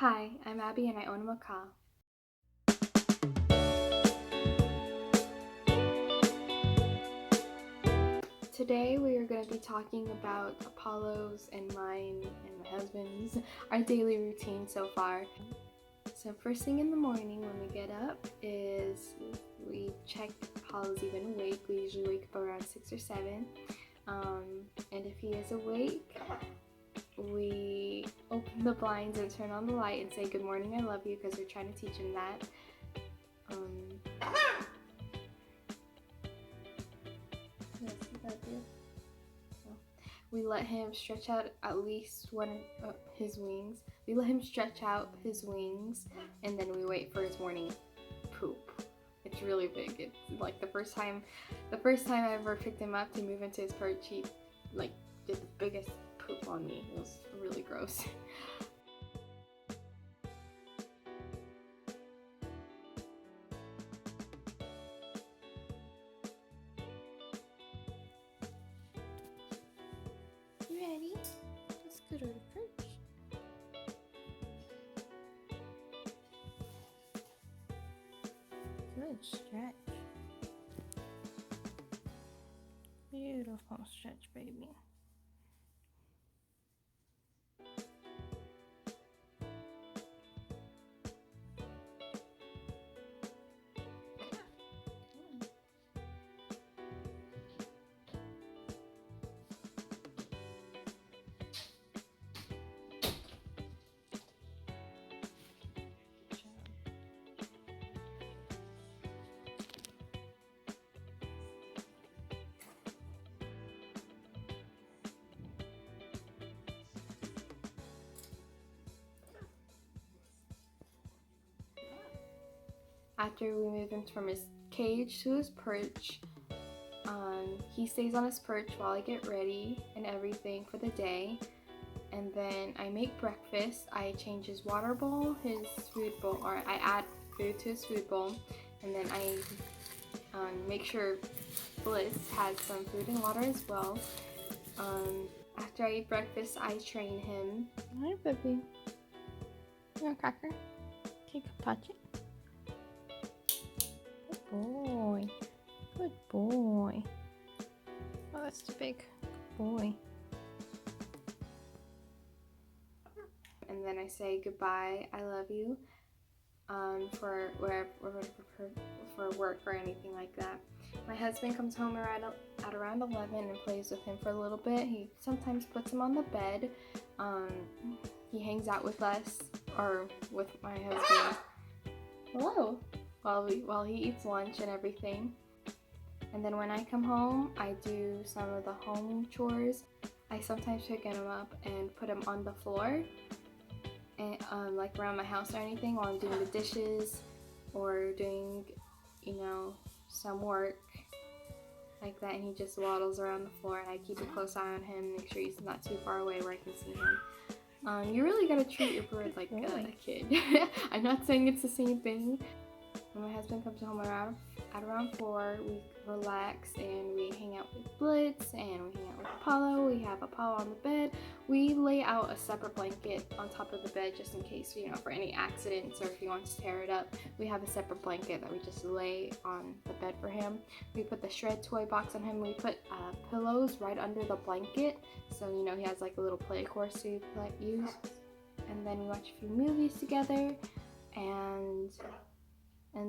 Hi, I'm Abby and I own a macaw. Today we are going to be talking about Apollo's and mine and my husband's, our daily routine so far. So first thing in the morning when we get up is we check if Apollo's even awake. We usually wake up around 6 or 7. And if he is awake, we open the blinds and turn on the light and say good morning, I love you, because we're trying to teach him that. Yes, love you. We let him stretch out at least one of his wings. We let him stretch out his wings, and then we wait for his morning poop. It's really big. It's like the first time I ever picked him up to move into his perch, he like did the biggest poop on me. It was really gross. You ready? Let's go to the perch. Good stretch. Beautiful stretch, baby. After we move him from his cage to his perch, he stays on his perch while I get ready and everything for the day. And then I make breakfast. I change his water bowl, his food bowl, or I add food to his food bowl. And then I make sure Bliss has some food and water as well. After I eat breakfast, I train him. Hi, baby. You want a cracker? Can you touch it? Good boy. Good boy. Oh, that's too big. Good boy. And then I say goodbye, I love you, for work or anything like that. My husband comes home at around 11 and plays with him for a little bit. He sometimes puts him on the bed. He hangs out with us, or with my husband. Hello. While he eats lunch and everything. And then when I come home, I do some of the home chores. I sometimes pick him up and put him on the floor, and like around my house or anything, while I'm doing the dishes or doing, some work like that. And he just waddles around the floor, and I keep a close eye on him, make sure he's not too far away where I can see him. You really gotta treat your bird like a kid. I'm not saying it's the same thing. When my husband comes home at around 4, we relax and we hang out with Blitz and we hang out with Apollo. We have Apollo on the bed. We lay out a separate blanket on top of the bed just in case, for any accidents, or if he wants to tear it up. We have a separate blanket that we just lay on the bed for him. We put the shred toy box on him. We put pillows right under the blanket, so he has like a little play course to use. And then we watch a few movies together, and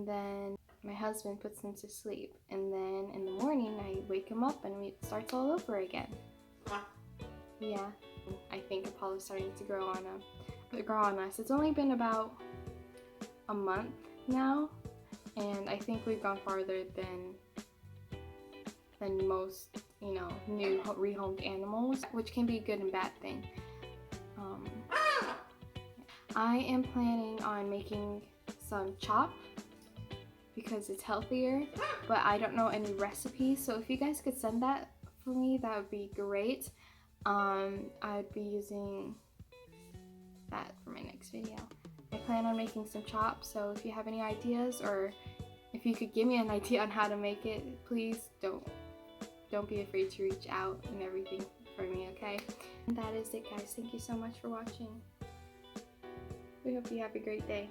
then my husband puts him to sleep. And then in the morning, I wake him up and it starts all over again. Yeah, I think Apollo's starting to grow on us. It's only been about a month now, and I think we've gone farther than most, new rehomed animals, which can be a good and bad thing. I am planning on making some chop, because it's healthier, but I don't know any recipes, so if you guys could send that for me, that would be great. I'd be using that for my next video. I plan on making some chops, so if you have any ideas, or if you could give me an idea on how to make it, please don't be afraid to reach out and everything for me, okay? And that is it, guys. Thank you so much for watching. We hope you have a great day.